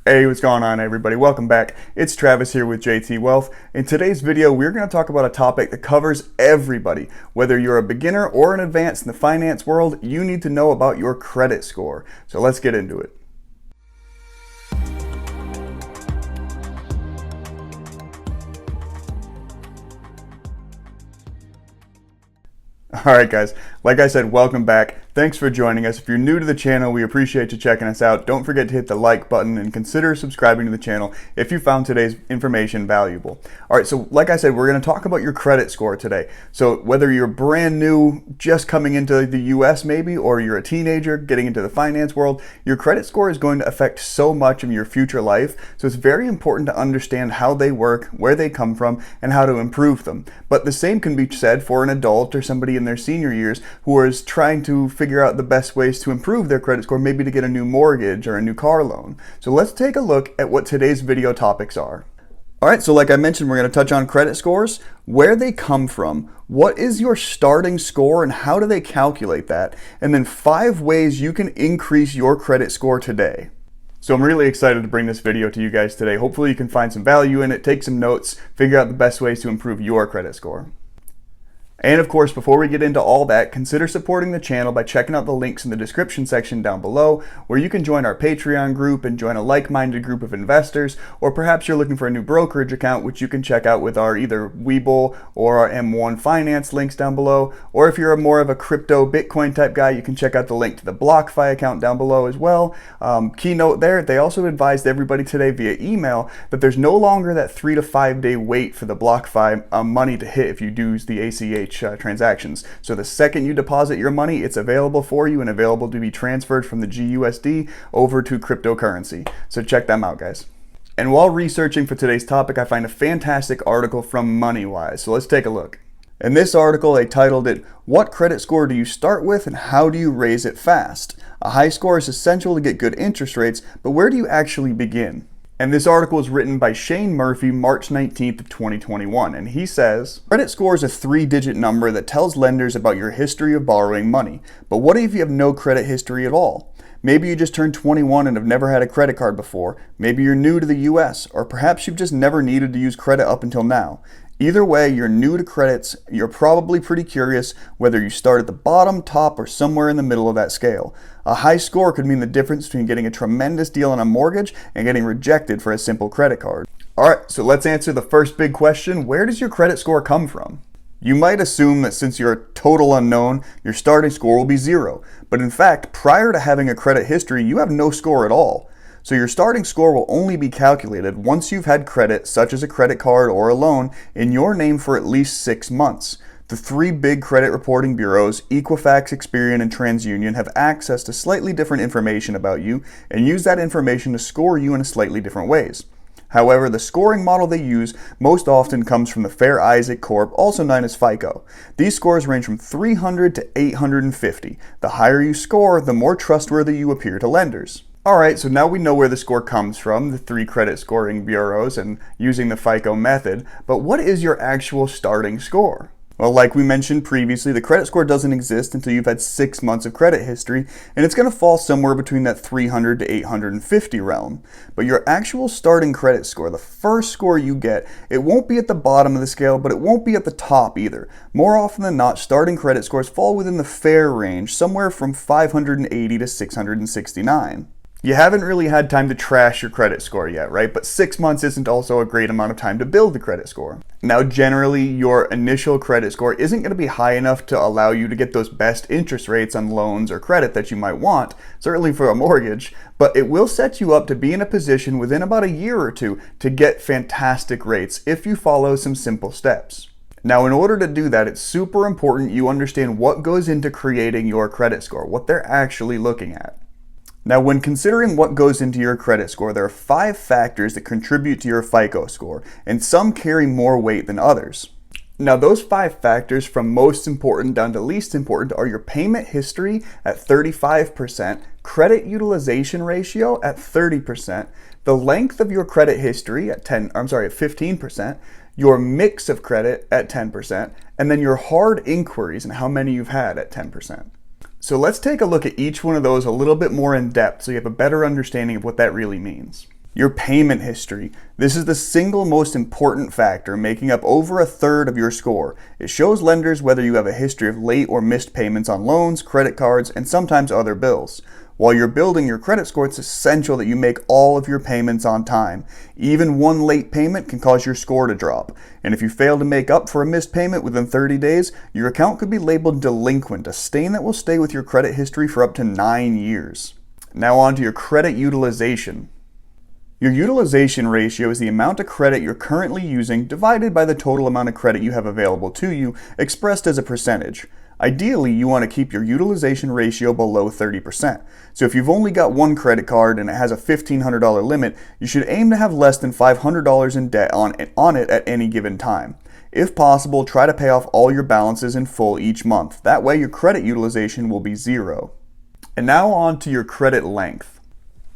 Hey, what's going on everybody? Welcome back. It's Travis here with JT Wealth. In today's video, we're going to talk about a topic that covers everybody. Whether you're a beginner or an advanced in the finance world, you need to know about your credit score. So let's get into it. Alright guys, like I said, welcome back. Thanks for joining us. If you're new to the channel, we appreciate you checking us out. Don't forget to hit the like button and consider subscribing to the channel if you found today's information valuable. Alright, so like I said, we're going to talk about your credit score today. So whether you're brand new, just coming into the US maybe, or you're a teenager getting into the finance world, your credit score is going to affect so much of your future life. So it's very important to understand how they work, where they come from, and how to improve them. But the same can be said for an adult or somebody in their senior years who is trying to figure out the best ways to improve their credit score, maybe to get a new mortgage or a new car loan. So let's take a look at what today's video topics are. Alright, so like I mentioned, we're going to touch on credit scores, where they come from, what is your starting score and how do they calculate that, and then 5 ways you can increase your credit score today. So I'm really excited to bring this video to you guys today. Hopefully you can find some value in it, take some notes, figure out the best ways to improve your credit score. And of course, before we get into all that, consider supporting the channel by checking out the links in the description section down below, where you can join our Patreon group and join a like-minded group of investors, or perhaps you're looking for a new brokerage account, which you can check out with our either Webull or our M1 Finance links down below, or if you're more of a crypto Bitcoin type guy, you can check out the link to the BlockFi account down below as well. Keynote there, they also advised everybody today via email that there's no longer that 3 to 5 day wait for the BlockFi money to hit if you do the ACH transactions. So the second you deposit your money, it's available for you and available to be transferred from the GUSD over to cryptocurrency. So check them out, guys. And while researching for today's topic, I find a fantastic article from MoneyWise. So let's take a look. In this article, they titled it, "What credit score do you start with and how do you raise it fast? A high score is essential to get good interest rates, but where do you actually begin?" And this article is written by Shane Murphy, March 19th of 2021, and he says, "Credit score is a 3-digit number that tells lenders about your history of borrowing money. But what if you have no credit history at all? Maybe you just turned 21 and have never had a credit card before. Maybe you're new to the US, or perhaps you've just never needed to use credit up until now. Either way, you're new to credits, you're probably pretty curious whether you start at the bottom, top, or somewhere in the middle of that scale. A high score could mean the difference between getting a tremendous deal on a mortgage and getting rejected for a simple credit card." Alright, so let's answer the first big question. Where does your credit score come from? You might assume that since you're a total unknown, your starting score will be 0. But in fact, prior to having a credit history, you have no score at all. So your starting score will only be calculated once you've had credit, such as a credit card or a loan, in your name for at least 6 months. The 3 big credit reporting bureaus, Equifax, Experian, and TransUnion, have access to slightly different information about you and use that information to score you in slightly different ways. However, the scoring model they use most often comes from the Fair Isaac Corp, also known as FICO. These scores range from 300 to 850. The higher you score, the more trustworthy you appear to lenders. Alright, so now we know where the score comes from, the 3 credit scoring bureaus and using the FICO method, but what is your actual starting score? Well, like we mentioned previously, the credit score doesn't exist until you've had 6 months of credit history, and it's going to fall somewhere between that 300 to 850 realm. But your actual starting credit score, the first score you get, it won't be at the bottom of the scale, but it won't be at the top either. More often than not, starting credit scores fall within the fair range, somewhere from 580 to 669. You haven't really had time to trash your credit score yet, right? But 6 months isn't also a great amount of time to build the credit score. Now, generally, your initial credit score isn't going to be high enough to allow you to get those best interest rates on loans or credit that you might want, certainly for a mortgage, but it will set you up to be in a position within about a year or 2 to get fantastic rates if you follow some simple steps. Now, in order to do that, it's super important you understand what goes into creating your credit score, what they're actually looking at. Now, when considering what goes into your credit score, there are 5 factors that contribute to your FICO score, and some carry more weight than others. Now, those 5 factors, from most important down to least important, are your payment history at 35%, credit utilization ratio at 30%, the length of your credit history at 15%, your mix of credit at 10%, and then your hard inquiries and how many you've had at 10%. So let's take a look at each one of those a little bit more in depth so you have a better understanding of what that really means. Your payment history. This is the single most important factor, making up over a third of your score. It shows lenders whether you have a history of late or missed payments on loans, credit cards, and sometimes other bills. While you're building your credit score, it's essential that you make all of your payments on time. Even one late payment can cause your score to drop. And if you fail to make up for a missed payment within 30 days, your account could be labeled delinquent, a stain that will stay with your credit history for up to 9 years. Now on to your credit utilization. Your utilization ratio is the amount of credit you're currently using divided by the total amount of credit you have available to you, expressed as a percentage. Ideally, you want to keep your utilization ratio below 30%. So if you've only got one credit card and it has a $1,500 limit, you should aim to have less than $500 in debt on it at any given time. If possible, try to pay off all your balances in full each month. That way your credit utilization will be zero. And now on to your credit length.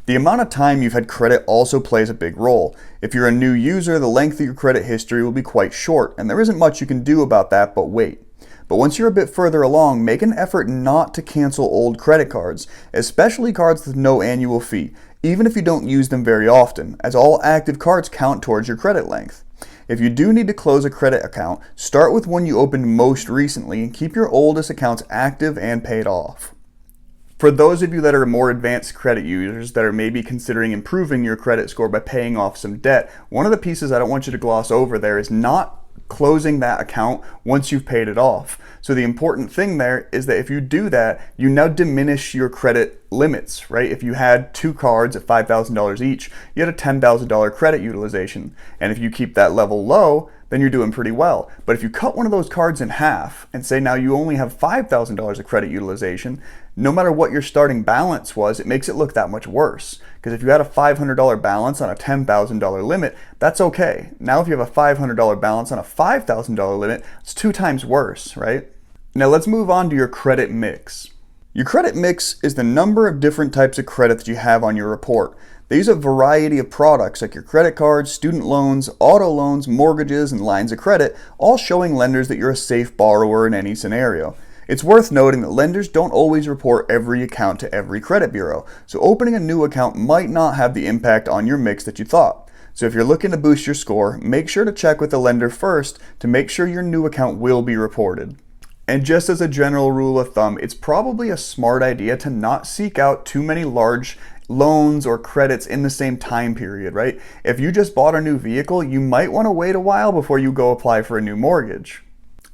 The amount of time you've had credit also plays a big role. If you're a new user, the length of your credit history will be quite short, and there isn't much you can do about that but wait. But once you're a bit further along, make an effort not to cancel old credit cards, especially cards with no annual fee, even if you don't use them very often, as all active cards count towards your credit length. If you do need to close a credit account, start with one you opened most recently and keep your oldest accounts active and paid off. For those of you that are more advanced credit users that are maybe considering improving your credit score by paying off some debt, one of the pieces I don't want you to gloss over there is not closing that account once you've paid it off. So the important thing there is that if you do that, you now diminish your credit limits, right? If you had 2 cards at $5,000 each, you had a $10,000 credit utilization. And if you keep that level low, then you're doing pretty well. But if you cut one of those cards in half and say now you only have $5,000 of credit utilization, no matter what your starting balance was, it makes it look that much worse. Because if you had a $500 balance on a $10,000 limit, that's okay. Now if you have a $500 balance on a $5,000 limit, it's 2 times worse, right? Now let's move on to your credit mix. Your credit mix is the number of different types of credit that you have on your report. They use a variety of products like your credit cards, student loans, auto loans, mortgages, and lines of credit, all showing lenders that you're a safe borrower in any scenario. It's worth noting that lenders don't always report every account to every credit bureau, so opening a new account might not have the impact on your mix that you thought. So if you're looking to boost your score, make sure to check with the lender first to make sure your new account will be reported. And just as a general rule of thumb, it's probably a smart idea to not seek out too many large loans or credits in the same time period, right? If you just bought a new vehicle, you might want to wait a while before you go apply for a new mortgage.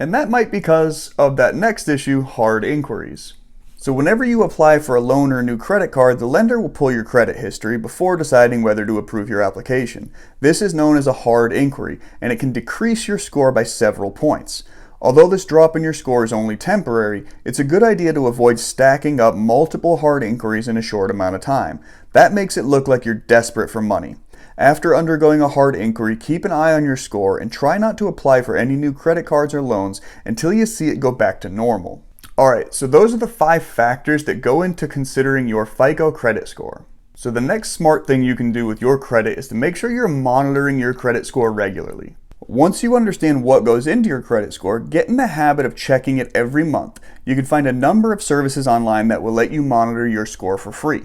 And that might be because of that next issue, hard inquiries. So whenever you apply for a loan or a new credit card, the lender will pull your credit history before deciding whether to approve your application. This is known as a hard inquiry, and it can decrease your score by several points. Although this drop in your score is only temporary, it's a good idea to avoid stacking up multiple hard inquiries in a short amount of time. That makes it look like you're desperate for money. After undergoing a hard inquiry, keep an eye on your score and try not to apply for any new credit cards or loans until you see it go back to normal. Alright, so those are the 5 factors that go into considering your FICO credit score. So the next smart thing you can do with your credit is to make sure you're monitoring your credit score regularly. Once you understand what goes into your credit score, get in the habit of checking it every month. You can find a number of services online that will let you monitor your score for free.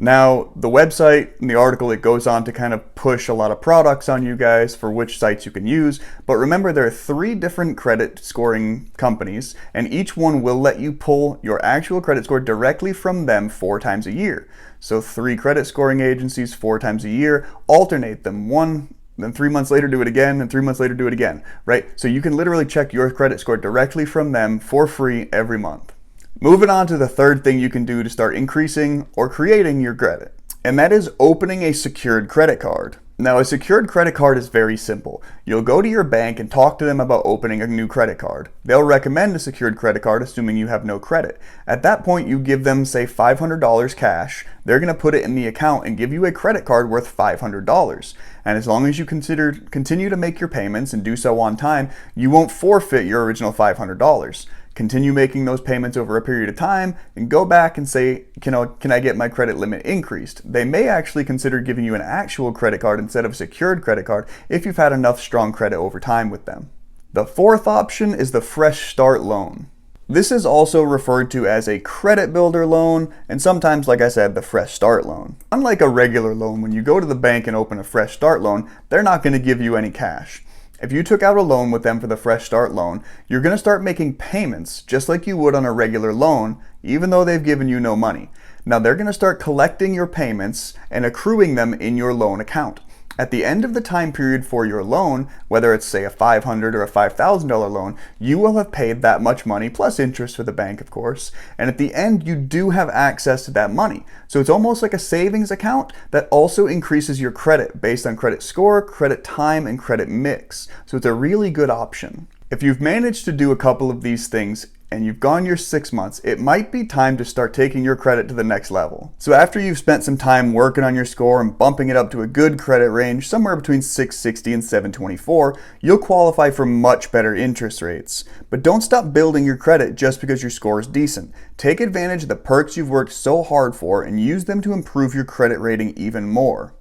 Now, the website and the article, it goes on to kind of push a lot of products on you guys for which sites you can use, but remember there are 3 different credit scoring companies, and each one will let you pull your actual credit score directly from them 4 times a year. So 3 credit scoring agencies 4 times a year, alternate them, one, then 3 months later do it again, and 3 months later do it again, right? So you can literally check your credit score directly from them for free every month. Moving on to the third thing you can do to start increasing or creating your credit, and that is opening a secured credit card. Now, a secured credit card is very simple. You'll go to your bank and talk to them about opening a new credit card. They'll recommend a secured credit card assuming you have no credit. At that point, you give them, say, $500 cash. They're going to put it in the account and give you a credit card worth $500. And as long as you continue to make your payments and do so on time, you won't forfeit your original $500. Continue making those payments over a period of time and go back and say, can I get my credit limit increased? They may actually consider giving you an actual credit card instead of a secured credit card if you've had enough strong credit over time with them. The fourth option is the Fresh Start loan. This is also referred to as a credit builder loan, and sometimes, like I said, the fresh start loan. Unlike a regular loan, when you go to the bank and open a fresh start loan, they're not going to give you any cash. If you took out a loan with them for the fresh start loan, you're going to start making payments just like you would on a regular loan, even though they've given you no money. Now they're going to start collecting your payments and accruing them in your loan account. At the end of the time period for your loan, whether it's say a $500 or a $5,000 loan, you will have paid that much money plus interest for the bank, of course. And at the end, you do have access to that money. So it's almost like a savings account that also increases your credit based on credit score, credit time, and credit mix. So it's a really good option. If you've managed to do a couple of these things and you've gone your 6 months, it might be time to start taking your credit to the next level. So after you've spent some time working on your score and bumping it up to a good credit range, somewhere between 660 and 724, you'll qualify for much better interest rates. But don't stop building your credit just because your score is decent. Take advantage of the perks you've worked so hard for and use them to improve your credit rating even more.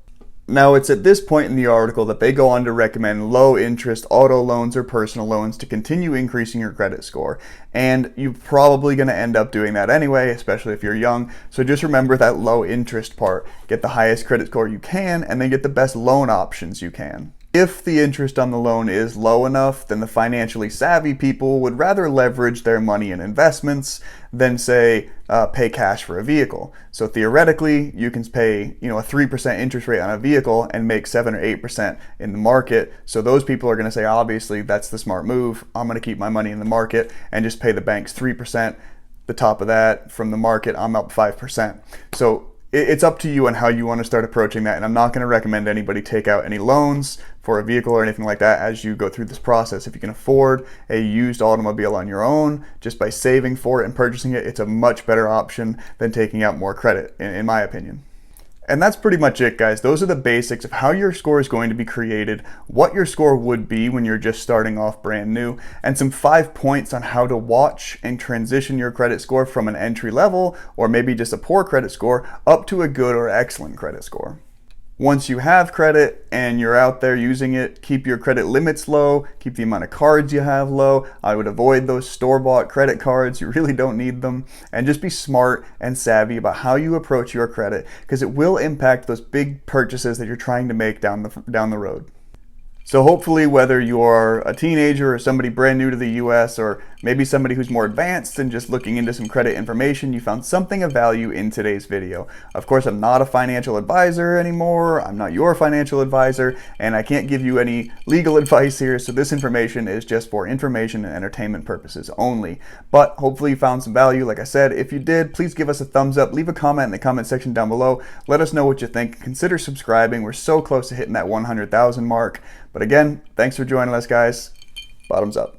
Now, it's at this point in the article that they go on to recommend low interest auto loans or personal loans to continue increasing your credit score. And you're probably going to end up doing that anyway, especially if you're young. So just remember that low interest part. Get the highest credit score you can and then get the best loan options you can. If the interest on the loan is low enough, then the financially savvy people would rather leverage their money in investments than say pay cash for a vehicle. So theoretically, you can pay a 3% interest rate on a vehicle and make 7 or 8% in the market. So those people are going to say, obviously, that's the smart move. I'm going to keep my money in the market and just pay the banks 3%. The top of that from the market, I'm up 5%. So it's up to you on how you want to start approaching that, and I'm not going to recommend anybody take out any loans for a vehicle or anything like that as you go through this process. If you can afford a used automobile on your own, just by saving for it and purchasing it, it's a much better option than taking out more credit, in my opinion. And that's pretty much it, guys. Those are the basics of how your score is going to be created, what your score would be when you're just starting off brand new, and some 5 points on how to watch and transition your credit score from an entry level, or maybe just a poor credit score, up to a good or excellent credit score. Once you have credit and you're out there using it, keep your credit limits low, keep the amount of cards you have low. I would avoid those store-bought credit cards. You really don't need them. And just be smart and savvy about how you approach your credit, because it will impact those big purchases that you're trying to make down the road. So hopefully, whether you're a teenager or somebody brand new to the US, or maybe somebody who's more advanced and just looking into some credit information, you found something of value in today's video. Of course, I'm not a financial advisor anymore. I'm not your financial advisor, and I can't give you any legal advice here. So this information is just for information and entertainment purposes only. But hopefully you found some value. Like I said, if you did, please give us a thumbs up. Leave a comment in the comment section down below. Let us know what you think. Consider subscribing. We're so close to hitting that 100,000 mark. But again, thanks for joining us, guys. Bottoms up.